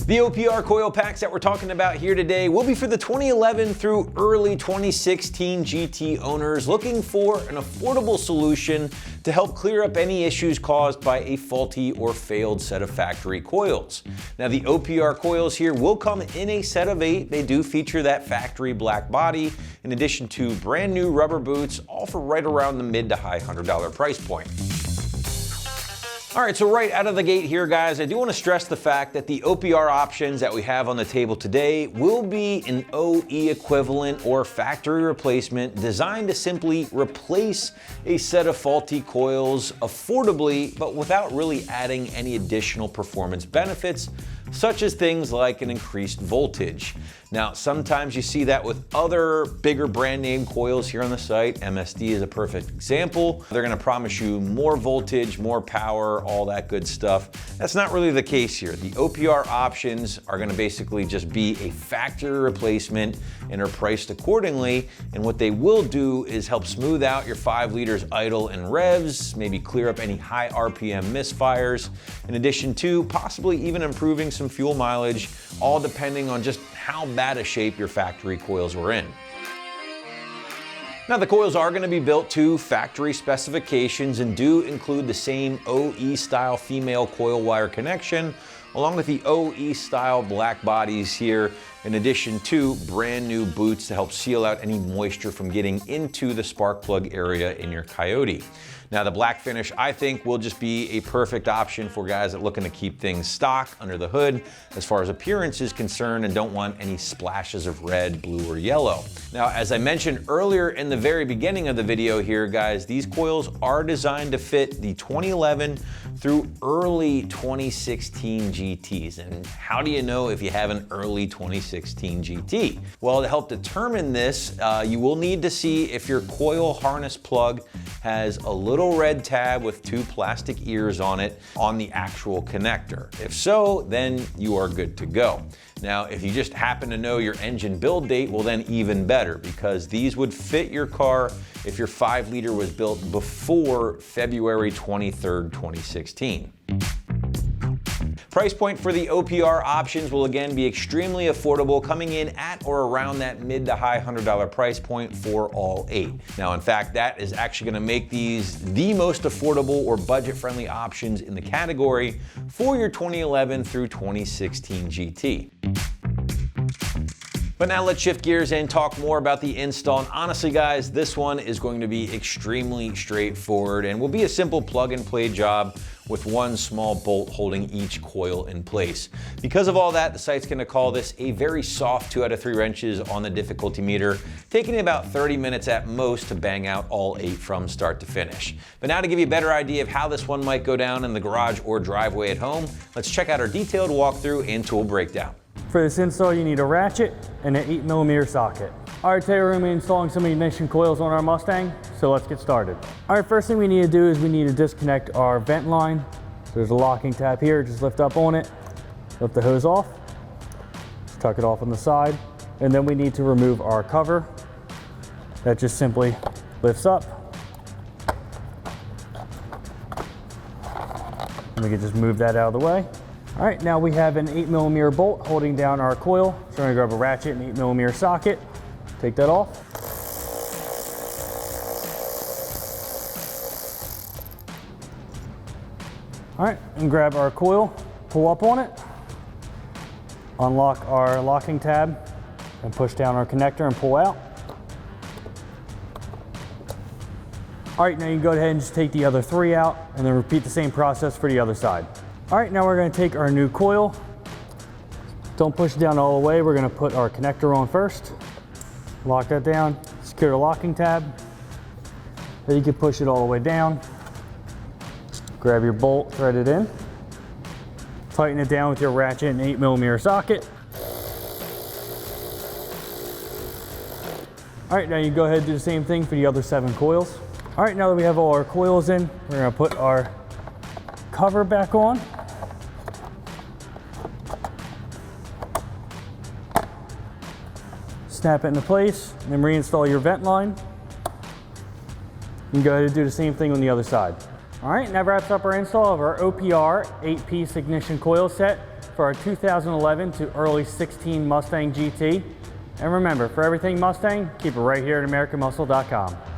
The OPR coil packs that we're talking about here today will be for the 2011 through early 2016 GT owners looking for an affordable solution to help clear up any issues caused by a faulty or failed set of factory coils. Now, the OPR coils here will come in a set of 8. They do feature that factory black body, in addition to brand new rubber boots, all for right around the mid to high $100 price point. All right, so right out of the gate here, guys, I do want to stress the fact that the OPR options that we have on the table today will be an OE equivalent or factory replacement designed to simply replace a set of faulty coils affordably, but without really adding any additional performance benefits, such as things like an increased voltage. Now, sometimes you see that with other bigger brand name coils here on the site. MSD is a perfect example. They're gonna promise you more voltage, more power, all that good stuff. That's not really the case here. The OPR options are gonna basically just be a factory replacement and are priced accordingly. And what they will do is help smooth out your 5 liters idle and revs, maybe clear up any high RPM misfires, in addition to possibly even improving some fuel mileage, all depending on just how bad a shape your factory coils were in. Now, the coils are going to be built to factory specifications and do include the same OE style female coil wire connection, along with the OE style black bodies here, in addition to brand new boots to help seal out any moisture from getting into the spark plug area in your Coyote. Now, the black finish, I think, will just be a perfect option for guys that are looking to keep things stock under the hood as far as appearance is concerned and don't want any splashes of red, blue, or yellow. Now, as I mentioned earlier in the very beginning of the video here, guys, these coils are designed to fit the 2011 through early 2016 GTs. And how do you know if you have an early 2016 GT? Well, to help determine this, you will need to see if your coil harness plug has a little red tab with 2 plastic ears on it on the actual connector. If so, then you are good to go. Now, if you just happen to know your engine build date, well then even better, because these would fit your car if your 5 liter was built before February 23rd, 2016. Price point for the OPR options will again be extremely affordable, coming in at or around that mid to high $100 price point for all 8. Now, in fact, that is actually going to make these the most affordable or budget-friendly options in the category for your 2011 through 2016 GT. But now let's shift gears and talk more about the install. And honestly, guys, this one is going to be extremely straightforward and will be a simple plug and play job with 1 small bolt holding each coil in place. Because of all that, the site's gonna call this a very soft 2 out of 3 wrenches on the difficulty meter, taking about 30 minutes at most to bang out all 8 from start to finish. But now to give you a better idea of how this one might go down in the garage or driveway at home, let's check out our detailed walkthrough and tool breakdown. For this install, you need a ratchet and an 8mm socket. All right, today we're going to be installing some ignition coils on our Mustang, so let's get started. All right, first thing we need to do is we need to disconnect our vent line. There's a locking tab here, just lift up on it, lift the hose off, just tuck it off on the side, and then we need to remove our cover. That just simply lifts up. And we can just move that out of the way. All right, now we have an 8mm bolt holding down our coil. So we're gonna grab a ratchet and 8mm socket, take that off. All right, and grab our coil, pull up on it, unlock our locking tab, and push down our connector and pull out. All right, now you can go ahead and just take the other 3 out and then repeat the same process for the other side. All right, now we're going to take our new coil. Don't push it down all the way. We're going to put our connector on first. Lock that down, secure the locking tab. Then you can push it all the way down. Grab your bolt, thread it in. Tighten it down with your ratchet and 8mm socket. All right, now you can go ahead and do the same thing for the other 7 coils. All right, now that we have all our coils in, we're going to put our cover back on. Snap it into place, and then reinstall your vent line. You can go ahead and do the same thing on the other side. All right, and that wraps up our install of our OPR 8-piece ignition coil set for our 2011 to early 16 Mustang GT. And remember, for everything Mustang, keep it right here at AmericanMuscle.com.